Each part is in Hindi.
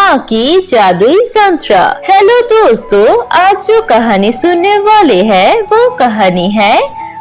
माँ की जादुई संतरा। हेलो दोस्तों, आज जो कहानी सुनने वाले हैं वो कहानी है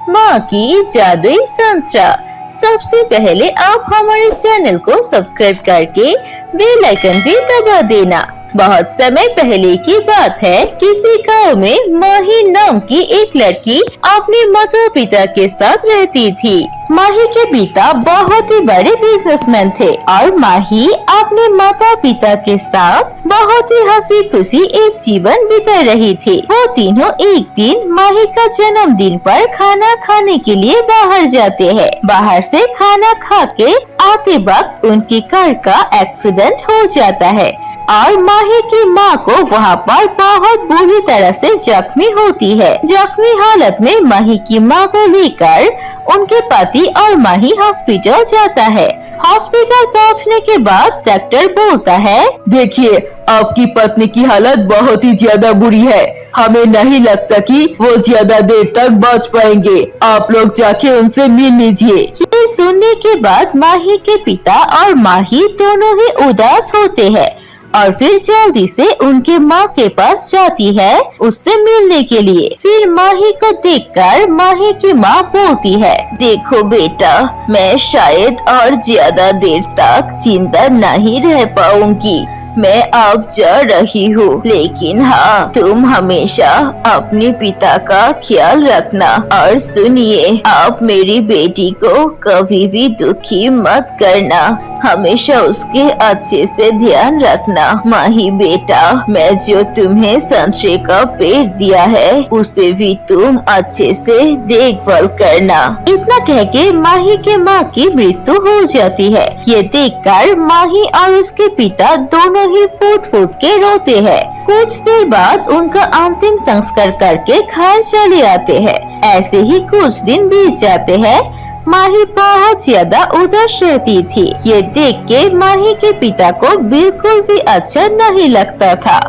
माँ की जादुई संतरा। सबसे पहले आप हमारे चैनल को सब्सक्राइब करके बेल आइकन भी दबा देना। बहुत समय पहले की बात है, किसी गांव में माही नाम की एक लड़की अपने माता पिता के साथ रहती थी। माही के पिता बहुत ही बड़े बिजनेसमैन थे और माही अपने माता पिता के साथ बहुत ही हंसी खुशी एक जीवन बिता रही थी। वो तीनों एक दिन माही का जन्मदिन पर खाना खाने के लिए बाहर जाते हैं। बाहर से खाना खा के आते वक्त उनकी कार का एक्सीडेंट हो जाता है और माही की माँ को वहाँ पर बहुत बुरी तरह से जख्मी होती है। जख्मी हालत में माही की माँ को लेकर उनके पति और माही हॉस्पिटल जाता है। हॉस्पिटल पहुँचने के बाद डॉक्टर बोलता है, देखिए आपकी पत्नी की हालत बहुत ही ज्यादा बुरी है, हमें नहीं लगता कि वो ज्यादा देर तक बच पाएंगे, आप लोग जाके उनसे मिल लीजिए। ये सुनने के बाद माही के पिता और माही दोनों ही उदास होते हैं और फिर जल्दी से उनके माँ के पास जाती है उससे मिलने के लिए। फिर माही को देखकर माही की माँ बोलती है, देखो बेटा, मैं शायद और ज्यादा देर तक जिंदा नहीं रह पाऊंगी, मैं अब जा रही हूँ, लेकिन हाँ, तुम हमेशा अपने पिता का ख्याल रखना। और सुनिए, आप मेरी बेटी को कभी भी दुखी मत करना, हमेशा उसके अच्छे से ध्यान रखना। माही बेटा, मैं जो तुम्हें संतरे का पेड़ दिया है उसे भी तुम अच्छे से देखभाल करना। इतना कह के माही के माँ की मृत्यु हो जाती है। ये देखकर माही और उसके पिता दोनों ही फूट फूट के रोते हैं। कुछ देर बाद उनका अंतिम संस्कार करके घर चले आते हैं। ऐसे ही कुछ दिन बीत जाते हैं। माही बहुत ज्यादा उदास रहती थी। ये देख के माही के पिता को बिल्कुल भी अच्छा नहीं लगता था।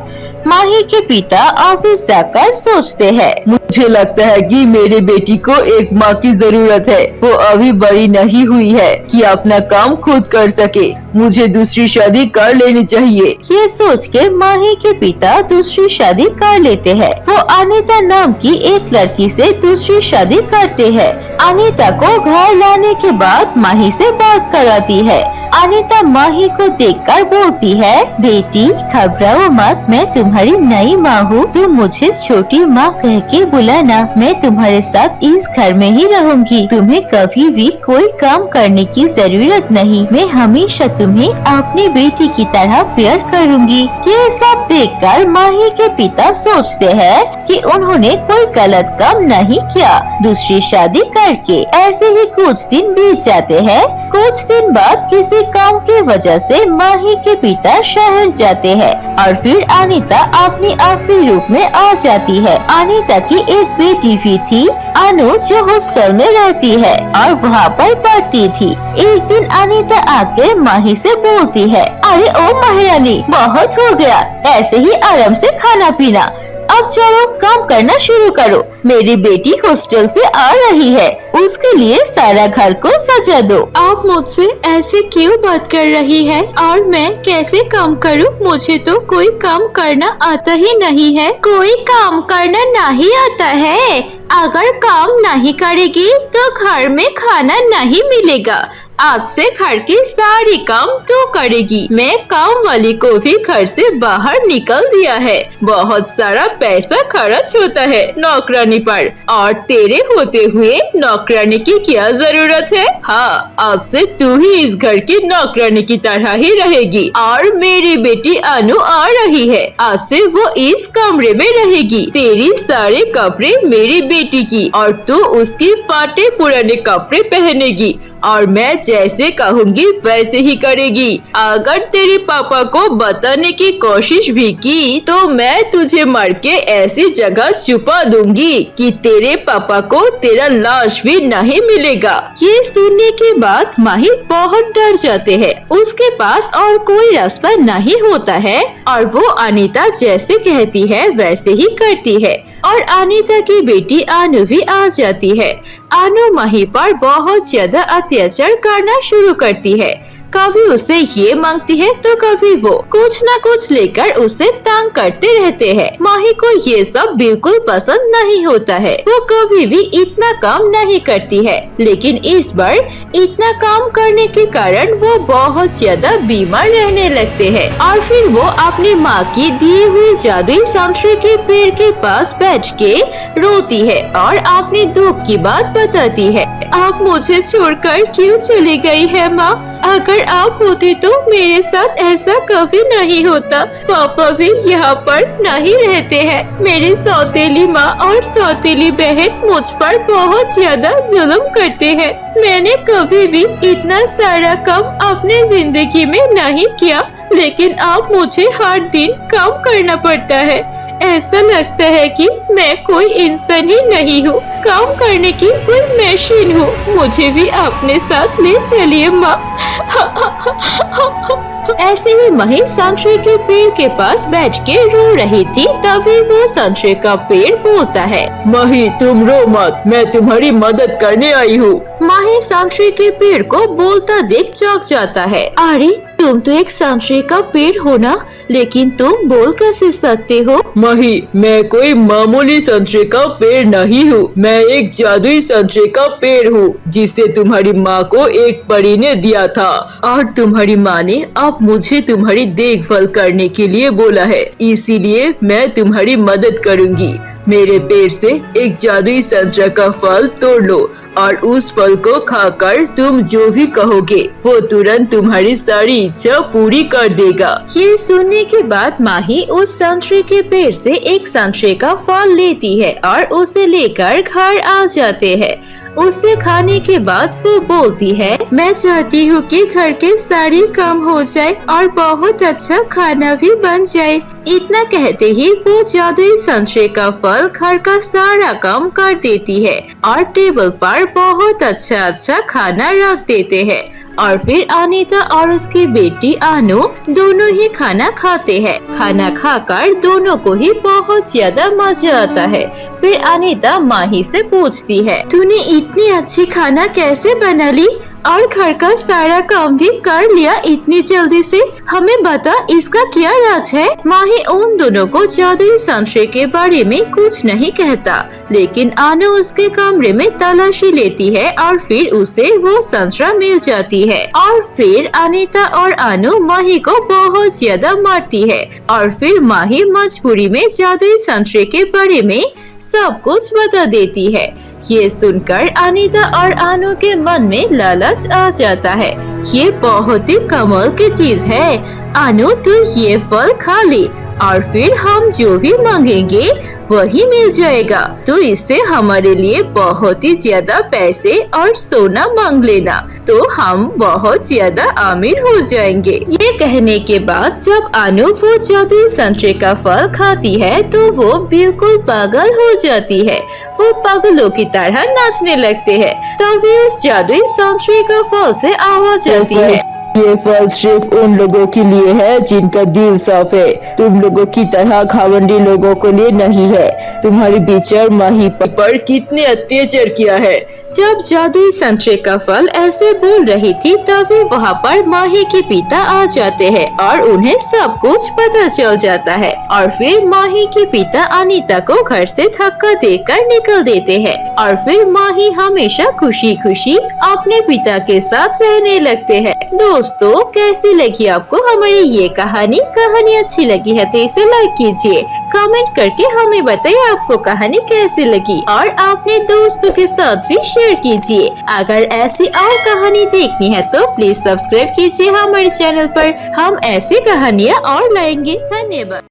माही के पिता ऑफिस जाकर सोचते हैं, मुझे लगता है कि मेरी बेटी को एक माँ की जरूरत है, वो अभी बड़ी नहीं हुई है कि अपना काम खुद कर सके, मुझे दूसरी शादी कर लेनी चाहिए। ये सोच के माही के पिता दूसरी शादी कर लेते हैं। वो अनीता नाम की एक लड़की से दूसरी शादी करते हैं। अनीता को घर लाने के बाद माही से बात कराती है। अनीता माही को देखकर बोलती है, बेटी घबराओ मत, मैं तुम्हारी नई माँ हूँ, तुम मुझे छोटी माँ कह के बुलाना, मैं तुम्हारे साथ इस घर में ही रहूंगी, तुम्हें कभी भी कोई काम करने की जरूरत नहीं, मैं हमेशा तुम्हें अपनी बेटी की तरह प्यार करूंगी। ये सब देखकर माही के पिता सोचते हैं कि उन्होंने कोई गलत काम नहीं किया दूसरी शादी करके। ऐसे ही कुछ दिन बीत जाते हैं। कुछ दिन बाद किसी काम की वजह से माही के पिता शहर जाते हैं और फिर अनीता अपनी असली रूप में आ जाती है। अनीता की एक बेटी भी थी, अनु, जो हॉस्टल में रहती है और वहाँ पर पढ़ती थी। एक दिन अनीता आके माही से बोलती है, अरे ओ महारानी, बहुत हो गया, ऐसे ही आराम से खाना पीना, अब चलो काम करना शुरू करो, मेरी बेटी हॉस्टल से आ रही है, उसके लिए सारा घर को सजा दो। आप मुझसे ऐसे क्यों बात कर रही है और मैं कैसे काम करूं? मुझे तो कोई काम करना आता ही नहीं है। कोई काम करना नहीं आता है? अगर काम नहीं करेगी तो घर में खाना नहीं मिलेगा। आज से घर की सारी काम तू करेगी। मैं काम वाली को भी घर से बाहर निकल दिया है। बहुत सारा पैसा खर्च होता है नौकरानी पर, और तेरे होते हुए नौकरानी की क्या जरूरत है? हाँ, अब से तू ही इस घर की नौकरानी की तरह ही रहेगी। और मेरी बेटी अनु आ रही है, आज से वो इस कमरे में रहेगी। तेरी सारे कपड़े मेरी बेटी की और तू उसकी फाटे पुराने कपड़े पहनेगी और मैं जैसे कहूँगी वैसे ही करेगी। अगर तेरे पापा को बताने की कोशिश भी की तो मैं तुझे मार के ऐसी जगह छुपा दूंगी कि तेरे पापा को तेरा लाश भी नहीं मिलेगा। ये सुनने के बाद माही बहुत डर जाते हैं। उसके पास और कोई रास्ता नहीं होता है और वो अनीता जैसे कहती है वैसे ही करती है और अनीता की बेटी अनु भी आ जाती है। अनु माही पर बहुत ज्यादा अत्याचार करना शुरू करती है। कभी उसे ये मांगती है तो कभी वो, कुछ न कुछ लेकर उसे तंग करते रहते हैं। माही को ये सब बिल्कुल पसंद नहीं होता है। वो कभी भी इतना काम नहीं करती है, लेकिन इस बार इतना काम करने के कारण वो बहुत ज्यादा बीमार रहने लगते हैं और फिर वो अपनी माँ की दी हुई जादुई संतरे के पेड़ के पास बैठ के रोती है और अपने दुख की बात बताती है। आप मुझे छोड़कर क्यों चली गई है माँ? अगर आप होती तो मेरे साथ ऐसा कभी नहीं होता। पापा भी यहाँ पर नहीं रहते हैं। मेरी सौतेली माँ और सौतेली बहन मुझ पर बहुत ज्यादा जुल्म करते हैं। मैंने कभी भी इतना सारा काम अपने जिंदगी में नहीं किया, लेकिन अब मुझे हर दिन काम करना पड़ता है। ऐसा लगता है कि मैं कोई इंसान ही नहीं हूँ, काम करने की कोई मशीन हूँ। मुझे भी अपने साथ ले चलिए माँ। ऐसे ही माही संतरे के पेड़ के पास बैठ के रो रही थी। तभी वो संतरे का पेड़ बोलता है, माही तुम रो मत, मैं तुम्हारी मदद करने आई हूँ। माही संतरे के पेड़ को बोलता देख चौंक जाता है। अरे तुम तो एक संतरे का पेड़ हो ना, लेकिन तुम बोल कैसे सकते हो? माही मैं कोई मामूली संतरे का पेड़ नहीं हूँ, मैं एक जादुई संतरे का पेड़ हूँ जिसे तुम्हारी माँ को एक परी ने दिया था और तुम्हारी माँ ने अब मुझे तुम्हारी देखभाल करने के लिए बोला है, इसीलिए मैं तुम्हारी मदद करूँगी। मेरे पेड़ से एक जादुई संतरा का फल तोड़ लो और उस फल को खाकर तुम जो भी कहोगे वो तुरंत तुम्हारी सारी इच्छा पूरी कर देगा। ये सुनने के बाद माही उस संतरे के पेड़ से एक संतरे का फल लेती है और उसे लेकर घर आ जाते हैं। उसे खाने के बाद वो बोलती है, मैं चाहती हूँ कि घर के सारे काम हो जाए और बहुत अच्छा खाना भी बन जाए। इतना कहते ही वो जादुई संतरे का फल घर का सारा काम कर देती है और टेबल पर बहुत अच्छा खाना रख देते हैं। और फिर अनीता और उसकी बेटी अनु दोनों ही खाना खाते हैं। खाना खाकर दोनों को ही बहुत ज्यादा मजा आता है। फिर अनीता माही से पूछती है, तूने इतनी अच्छी खाना कैसे बना ली और घर का सारा काम भी कर लिया इतनी जल्दी से? हमें बता, इसका क्या राज है? माही उन दोनों को जादुई संतरे के बारे में कुछ नहीं कहता, लेकिन अनु उसके कमरे में तलाशी लेती है और फिर उसे वो संतरा मिल जाती है। और फिर अनीता और अनु माही को बहुत ज्यादा मारती है और फिर माही मजबूरी में जादुई संतरे के बारे में सब कुछ बता देती है। ये सुनकर अनीता और अनु के मन में लालच आ जाता है। ये बहुत ही कमाल की चीज है। अनु तू ये फल खा ले और फिर हम जो भी मांगेंगे वही मिल जाएगा। तो इससे हमारे लिए बहुत ही ज्यादा पैसे और सोना मांग लेना, तो हम बहुत ज्यादा अमीर हो जाएंगे। ये कहने के बाद जब अनु वो जादुई संतरे का फल खाती है तो वो बिल्कुल पागल हो जाती है। वो पागलों की तरह नाचने लगते हैं। तभी उस जादुई संतरे का फल से आवाज आती है, ये फल सिर्फ उन लोगों के लिए है जिनका दिल साफ है। तुम लोगों की तरह घमंडी लोगों के लिए नहीं है। तुम्हारी बिचार माही पर कितने अत्याचार किया है। जब जादुई संतरे का फल ऐसे बोल रही थी तभी वहाँ पर माही के पिता आ जाते हैं और उन्हें सब कुछ पता चल जाता है। और फिर माही के पिता अनीता को घर से धक्का देकर निकल देते हैं और फिर माही हमेशा खुशी खुशी अपने पिता के साथ रहने लगते हैं। दोस्तों, कैसी लगी आपको हमारी ये कहानी? कहानी अच्छी लगी है तो इसे लाइक कीजिए, कमेंट करके हमें बताइए आपको कहानी कैसी लगी और अपने दोस्तों के साथ भी शेयर कीजिए। अगर ऐसी और कहानी देखनी है तो प्लीज सब्सक्राइब कीजिए हमारे चैनल पर। हम ऐसी कहानियाँ और लाएंगे। धन्यवाद।